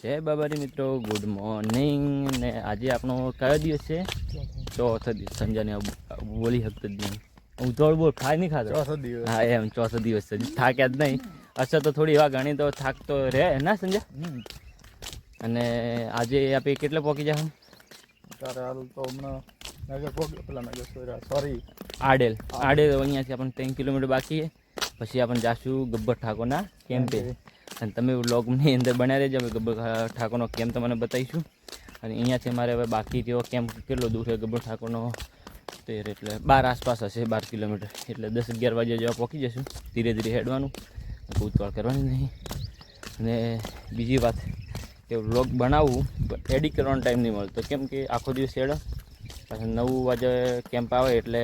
જય બાબારી મિત્રો, good morning. ને આજે આપણો કયો દિવસ છે? ચોથો દિવસ. સંજાને બોલી શકતો જ નહીં. હું થોડું બહુ ખાઈ નહીં ખાતો. ચોથો દિવસ. હા એમ ચોથો દિવસ છે. થાક્યા જ નહીં. અસર તો થોડી એવા ગણી તો થાક તો રહે ના સંજય. અને આજે આપણે કેટલે પહોંચી જાવ? આડેલ અહીંયાથી આપણને 3 કિલોમીટર બાકી છે. પછી આપણે જાશું ગબ્બર ઠાકોરના કેમ્પે. અને તમે વ્લોગની અંદર બનાવી રહેજો. અમે ગબ્બર ઠાકોરનો કેમ્પ તમને બતાવીશું. અને અહીંયાથી અમારે હવે બાકી જેવો કેમ્પ કેટલો દૂર છે ગબ્બર ઠાકોરનો? 13 એટલે 12 આસપાસ હશે, 12 કિલોમીટર. એટલે 10-11 વાગ્યા જેવા પહોંચી જશું. ધીરે ધીરે હેડવાનું, ઉતાવળ કરવાની નહીં. અને બીજી વાત કે વ્લોગ બનાવવું એડિટ કરવાનો ટાઈમ નહીં મળતો, કેમ કે આખો દિવસ હેડો. પછી 9 વાગે કેમ્પ આવે એટલે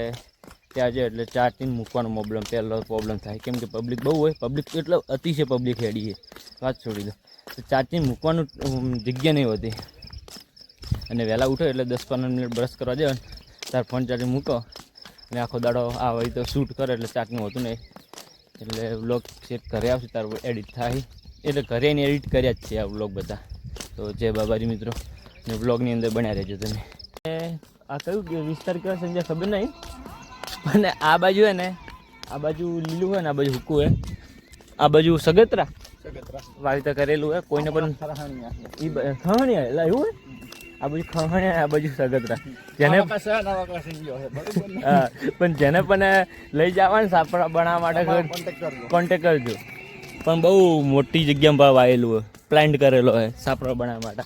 ત્યાં જાય એટલે ચાર્જિંગ મૂકવાનો પહેલો પ્રોબ્લેમ થાય. કેમ કે પબ્લિક બહુ હોય. પબ્લિક એટલે અતિશય પબ્લિક હેડી છે, વાત છોડી દો. તો ચાર્જિંગ મૂકવાનું જગ્યા નહીં હોતી. અને વહેલા ઉઠો એટલે 10-15 મિનિટ બ્રશ કરવા જાય તાર ફોન ચાર્જિંગ મૂકો અને આખો દાડો આ હોય તો શૂટ કરે એટલે ચાર્જિંગ હોતું નહીં. એટલે વ્લોગ સેટ ઘરે આવશે તાર એડિટ થાય. એટલે ઘરે એને એડિટ કર્યા જ છે આ વ્લોગ બધા. તો જય બાબાજી મિત્રો, ને વ્લોગની અંદર બન્યા રહેજો તમે. આ કયું વિસ્તાર કયો સંજય ખબર નહીં, અને આ બાજુ હે ને, આ બાજુ લીલું હોય ને આ બાજુ હુકું હે. આ બાજુ સગતરા વાવેતર કરેલું હોય. કોઈને પણ ખવણિયા એટલે એવું હોય. આ બાજુ ખવણિયા, આ બાજુ સગતરા. જેને હા, પણ જેને પણ લઈ જવાનું સાપડા બનાવવા માટે કોન્ટેક કરજો. પણ બહુ મોટી જગ્યામાં ભાવ આવેલું હોય, પ્લાન્ટ કરેલો હોય સાપડા બનાવવા માટે.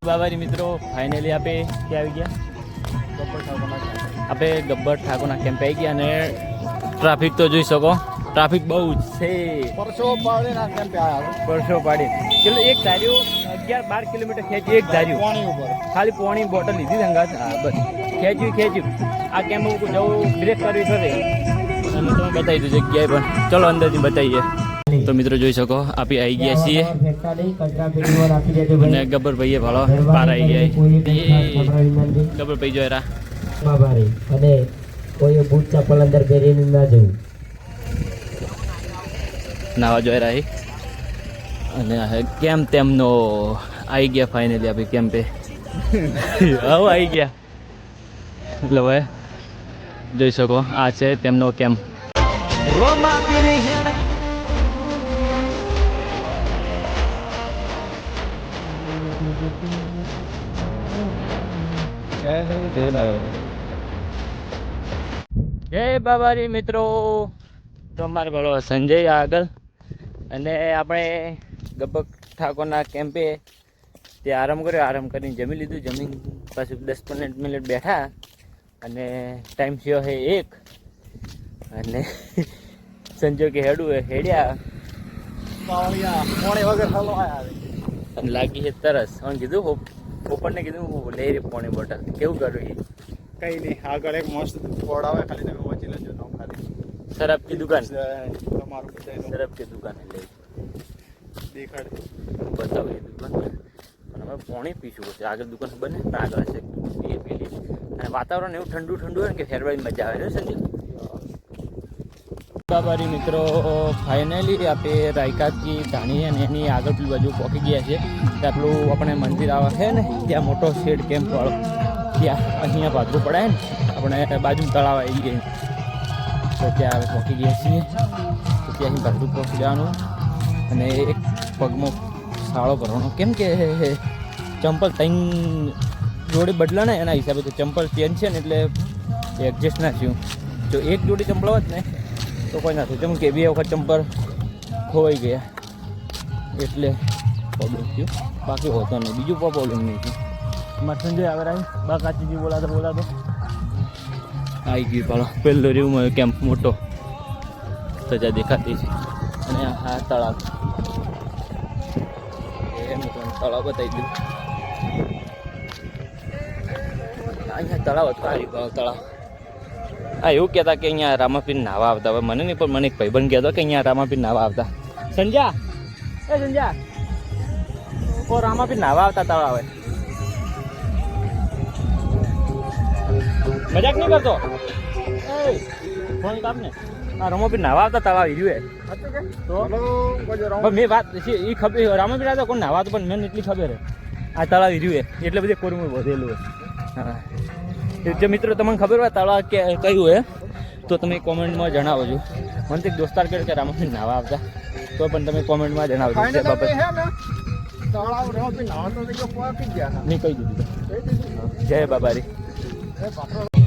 બાબારી મિત્રો, ફાઇનલી આપણે ક્યાં આવી ગયા? આપણે ગબ્બર ઠાકોરના કેમ્પ આવી ગયા. અને ટ્રાફિક તો જોઈ શકો, ટ્રાફિક બહુ જ છે. પરસો પાડી ચલો એક ધાર્યું 11-12 કિલોમીટર ખેંચ્યું. એક ધાર્યું ખાલી પાણી બોટલ લીધી સંગાત. હા બસ ખેંચ્યું. આ કેમ્પ જવું બ્રેક કરવી ખરે. અને તમે બતાવી દો જગ્યાએ પણ. ચલો અંદરથી બતાવીએ. તો મિત્રો જોઈ શકો આપણે આવી ગયા છીએ. અને ગબ્બરભાઈએ ભાડો પાર આવી ગયા. ગબ્બરભાઈ જોયા અને કોઈ બૂટ ચપ્પલ અંદર પહેરીને ના જવું. નાવા જોઈ રહ્યા. અને કેમ તેમનો આવી ગયા ફાઇનલી આપણે કેમ્પે. હવે આવી ગયા. એટલે હવે જોઈ શકો આ છે તેમનો કેમ્પ. જય બાબારી મિત્રો, તો અમારે બોલો સંજય આગળ. અને આપણે ગબ્બર ઠાકોરના કેમ્પે તે આરામ કર્યો. આરામ કરીને જમી લીધું. જમીન પાછું 10-15 મિનિટ બેઠા. અને ટાઈમ થયો છે 1. અને સંજય કે હેડું હેડ્યા. અને લાગી છે તરસ. અને કીધું પોપટને કીધું લઈ રહી પાણી બોટલ. કેવું કર્યું? કઈ નહીં, આગળ એક મસ્ત બોર્ડ આવે, ખાલી તમે વાંચી લેજો. શરાબ કી દુકાન. તમારું શરાબ કી દુકાન લઈ દેખાડ બતાવી દુકાન. પણ હવે પાણી પીશું છે. આગળ દુકાન બને પણ આગળ છે એ પેલી. અને વાતાવરણ એવું ઠંડુ હોય ને કે ફેરવાની મજા આવે ને સંજય. બાબારી મિત્રો, ફાઇનલી આપણે રાયકાથી ધાણી અને એની આગળ પેલી બાજુ પહોંચી ગયા છે. ત્યાં પેલું આપણે મંદિર આવે છે ને, ત્યાં મોટો શેડ કેમ્પ વાળો, ત્યાં અહીંયા ભાદરું પડાય ને, આપણે બાજુ તળાવ આવી ગઈ. તો ત્યાં હવે પહોંચી ગયા છીએ. તો ત્યાં ભાદરું પહોંચી જવાનું. અને એક પગમાં સાળો ભરવાનો, કેમ કે ચંપલ 3 જોડી બદલા ને એના હિસાબે. તો ચંપલ ચેન્જ છે ને એટલે એડજસ્ટ ના થયું. જો એક જોડી ચંપલ હોત ને તો કોઈ ના થયું. કેમ કે 2 વખત ચંપલ ખોવાઈ ગયા એટલે પ્રોબ્લેમ થયું. બાકી હોતો નહીં, બીજું કોઈ પ્રોબ્લેમ નહીં થયું. મારે સંજય આગળ આવી બા કાચીજી બોલાતો આવી ગયું. પાડો પહેલો રીવમાં કેમ્પ મોટો સજા દેખાતી છે. અને આ તળાવ તળાવ બતાવી દીધું. અહીંયા તળાવ હતું. આ તળાવ. હા એવું કહેતા કે અહીંયા રામાપીર નાવા આવતા. હવે મને નહીં, પણ મને એક ભાઈબંધ કહેતો કે અહીંયા રામાપીર નાવા આવતા. સંજ્યા ઓ રામાપીર નાવા આવતા તળાવે. મજાક નહીં કરતો. ફોન કાપ ને. આ રમોપીર નાવા આવતા તળાવ રહ્યું હતું કે તો ચલો કોઈ રાઉન્ડ પણ મેં વાત એ ખબર રામોપીર આવતા કોણ નાવા તો પણ મને એટલી ખબર હે આ તળાવ રહ્યું એટલે બધી કોરમું વધેલું હોય હા જો મિત્રો તમને ખબર હોય તળાવ કયું હે તો તમે કોમેન્ટમાં જણાવજો મને તો એક દોસ્તાર કહે કે રામોપીર નાવા આવતા તો પણ તમે કોમેન્ટમાં જણાવજો તે ફાઇનલ બાબત હે ને તળાવ રાઉન્ડ નાવા તો ગયો પોકી ગયા મેં કહી દીધું કહી દીધું જય બાબારી એ બાપરો